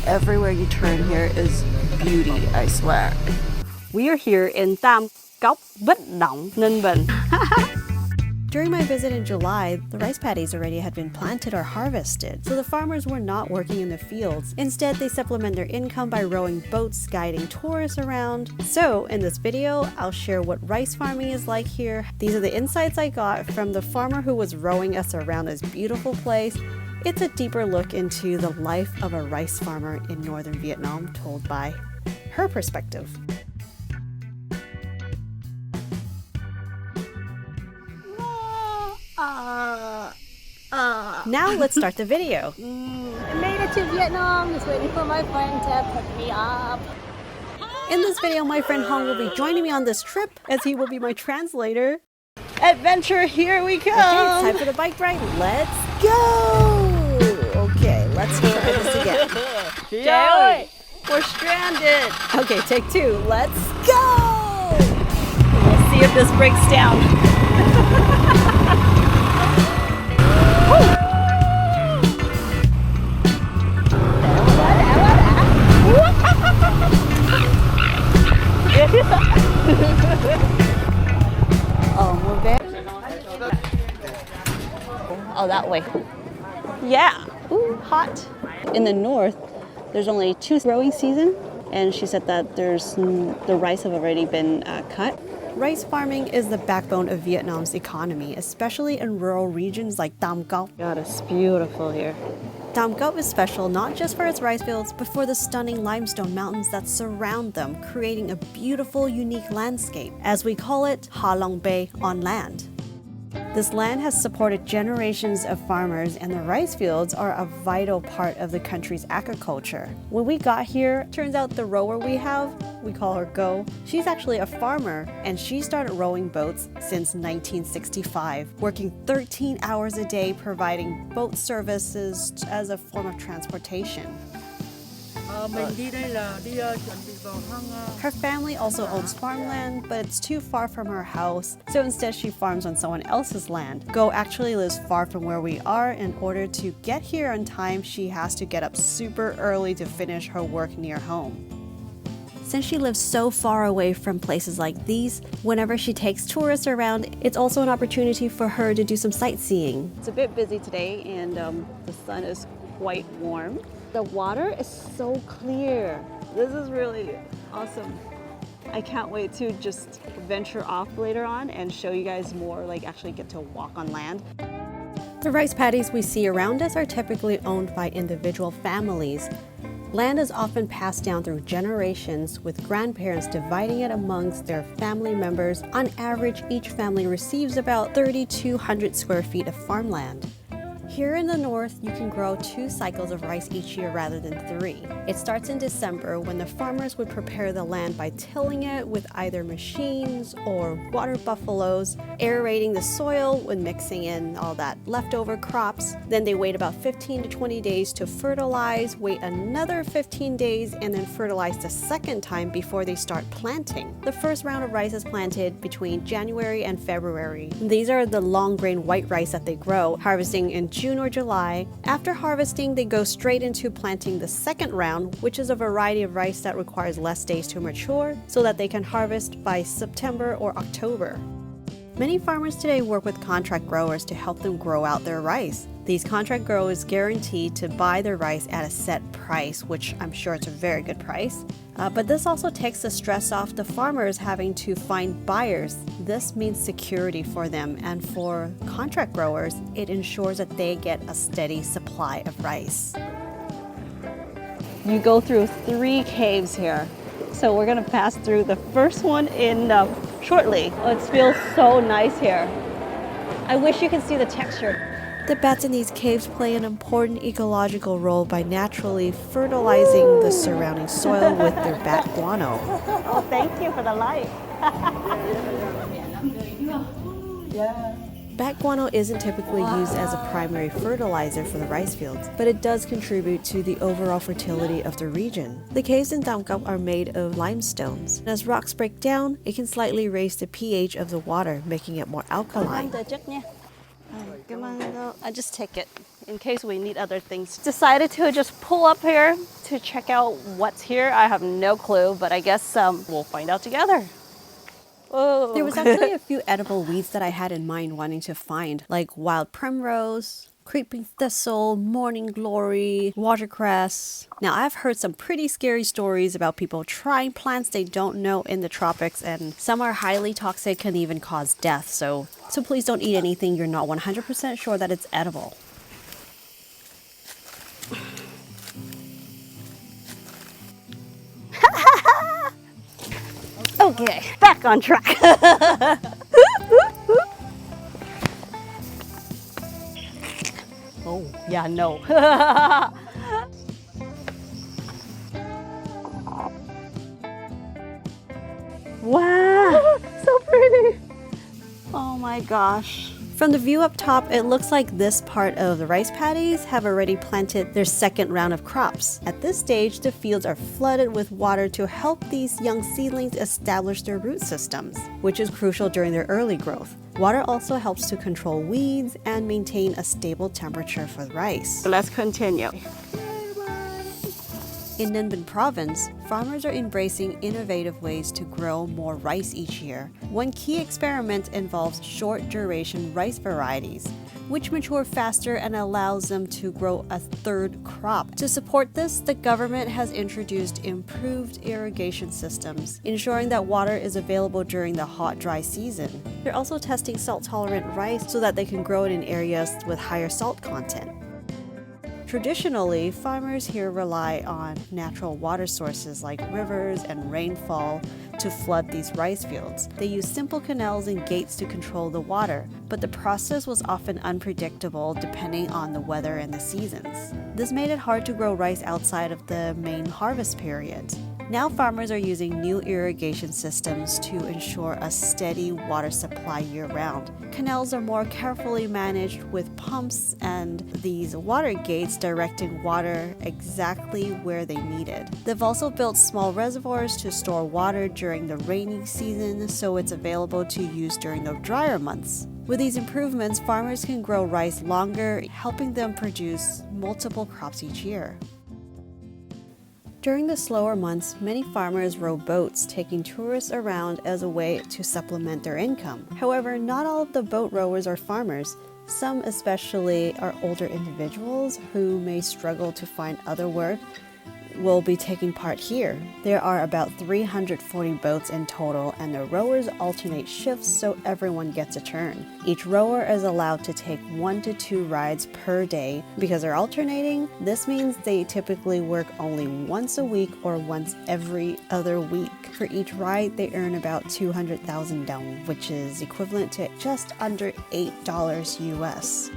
Everywhere you turn here is beauty, I swear. We are here in Tam Coc, Ninh, Binh. During my visit in July, the rice paddies already had been planted or harvested, so the farmers were not working in the fields. Instead, they supplement their income by rowing boats, guiding tourists around. So, in this video, I'll share what rice farming is like here. These are the insights I got from the farmer who was rowing us around this beautiful place. It's a deeper look into the life of a rice farmer in northern Vietnam, told by her perspective. Now let's start the video. I made it to Vietnam, just waiting for my friend to pick me up. In this video, my friend Hong will be joining me on this trip as he will be my translator. Adventure, here we go! Okay, it's time for the bike ride. Let's go! Okay, let's try this again. Joey! We're stranded! Okay, take two. Let's go! Let's see if this breaks down. Oh, we're there. Oh, that way. Yeah. Ooh, hot. In the north, there's only 2 rowing seasons, and she said that the rice have already been cut. Rice farming is the backbone of Vietnam's economy, especially in rural regions like Tam Coc. God, it's beautiful here. Tam Coc is special not just for its rice fields, but for the stunning limestone mountains that surround them, creating a beautiful, unique landscape, as we call it, Ha Long Bay on land. This land has supported generations of farmers, and the rice fields are a vital part of the country's agriculture. When we got here, turns out the rower we call her Go, she's actually a farmer, and she started rowing boats since 1965, working 13 hours a day providing boat services as a form of transportation. Her family also owns farmland, but it's too far from her house, so instead she farms on someone else's land. Go actually lives far from where we are. In order to get here on time, she has to get up super early to finish her work near home. Since she lives so far away from places like these, whenever she takes tourists around, it's also an opportunity for her to do some sightseeing. It's a bit busy today, and the sun is quite warm. The water is so clear. This is really awesome. I can't wait to just venture off later on and show you guys more, like actually get to walk on land. The rice paddies we see around us are typically owned by individual families. Land is often passed down through generations, with grandparents dividing it amongst their family members. On average, each family receives about 3,200 square feet of farmland. Here in the north, you can grow 2 cycles of rice each year rather than 3. It starts in December, when the farmers would prepare the land by tilling it with either machines or water buffaloes, aerating the soil when mixing in all that leftover crops. Then they wait about 15 to 20 days to fertilize, wait another 15 days, and then fertilize the second time before they start planting. The first round of rice is planted between January and February. These are the long grain white rice that they grow, harvesting in June or July. After harvesting, they go straight into planting the second round, which is a variety of rice that requires less days to mature, so that they can harvest by September or October. Many farmers today work with contract growers to help them grow out their rice. These contract growers guarantee to buy their rice at a set price, which I'm sure it's a very good price. But this also takes the stress off the farmers having to find buyers. This means security for them, and for contract growers, it ensures that they get a steady supply of rice. You go through 3 caves here. So we're gonna pass through the first one in shortly. Oh, it feels so nice here. I wish you could see the texture. The bats in these caves play an important ecological role by naturally fertilizing the surrounding soil with their bat guano. Oh, thank you for the light. Bat guano isn't typically used as a primary fertilizer for the rice fields, but it does contribute to the overall fertility of the region. The caves in Tam Coc are made of limestones. As rocks break down, it can slightly raise the pH of the water, making it more alkaline. I just take it. in case we need other things. Decided to just pull up here to check out what's here. I have no clue, but I guess we'll find out together. Whoa. There was actually a few edible weeds that I had in mind wanting to find, like wild primrose, creeping thistle, morning glory, watercress. Now, I've heard some pretty scary stories about people trying plants they don't know in the tropics, and some are highly toxic and even cause death. So please don't eat anything you're not 100% sure that it's edible. Okay, back on track. Oh, yeah, no. Wow, so pretty. Oh my gosh. From the view up top, it looks like this part of the rice paddies have already planted their second round of crops. At this stage, the fields are flooded with water to help these young seedlings establish their root systems, which is crucial during their early growth. Water also helps to control weeds and maintain a stable temperature for the rice. Let's continue. In Ninh province, farmers are embracing innovative ways to grow more rice each year. One key experiment involves short-duration rice varieties, which mature faster and allows them to grow a third crop. To support this, the government has introduced improved irrigation systems, ensuring that water is available during the hot, dry season. They're also testing salt-tolerant rice so that they can grow it in areas with higher salt content. Traditionally, farmers here rely on natural water sources like rivers and rainfall to flood these rice fields. They use simple canals and gates to control the water, but the process was often unpredictable depending on the weather and the seasons. This made it hard to grow rice outside of the main harvest period. Now farmers are using new irrigation systems to ensure a steady water supply year-round. Canals are more carefully managed with pumps and these water gates directing water exactly where they need it. They've also built small reservoirs to store water during the rainy season so it's available to use during the drier months. With these improvements, farmers can grow rice longer, helping them produce multiple crops each year. During the slower months, many farmers row boats, taking tourists around as a way to supplement their income. However, not all of the boat rowers are farmers. Some especially are older individuals who may struggle to find other work will be taking part here. There are about 340 boats in total, and the rowers alternate shifts so everyone gets a turn. Each rower is allowed to take 1 to 2 rides per day. Because they're alternating, this means they typically work only once a week or once every other week. For each ride, they earn about 200,000 dong, which is equivalent to just under $8 US.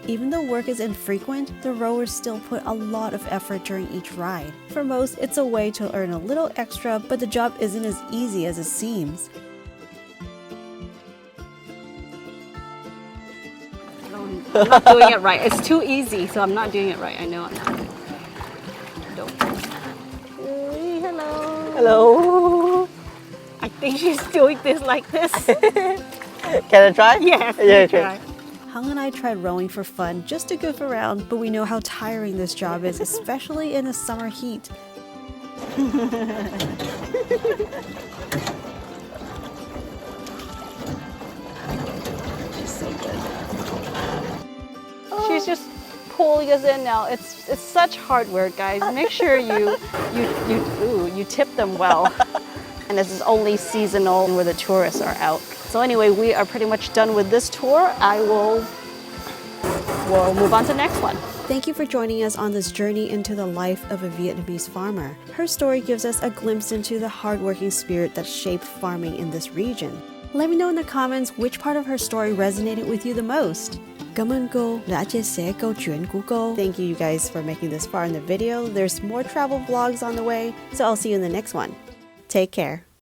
Even though work is infrequent, the rowers still put a lot of effort during each ride. For most, it's a way to earn a little extra, but the job isn't as easy as it seems. I'm not doing it right. It's too easy, so I'm not doing it right. I know I'm not. Don't. Hey, hello. Hello. I think she's doing this like this. Can I try? Yes, yeah, try. Hung and I tried rowing for fun, just to goof around, but we know how tiring this job is, especially in the summer heat. She's so good. She's just pulling us in now. It's such hard work, guys. Make sure you tip them well. And this is only seasonal where the tourists are out. So anyway, we are pretty much done with this tour. We'll move on to the next one. Thank you for joining us on this journey into the life of a Vietnamese farmer. Her story gives us a glimpse into the hardworking spirit that shaped farming in this region. Let me know in the comments which part of her story resonated with you the most. Cảm ơn cô đã chia sẻ câu chuyện của cô. Thank you guys for making this far in the video. There's more travel vlogs on the way, so I'll see you in the next one. Take care.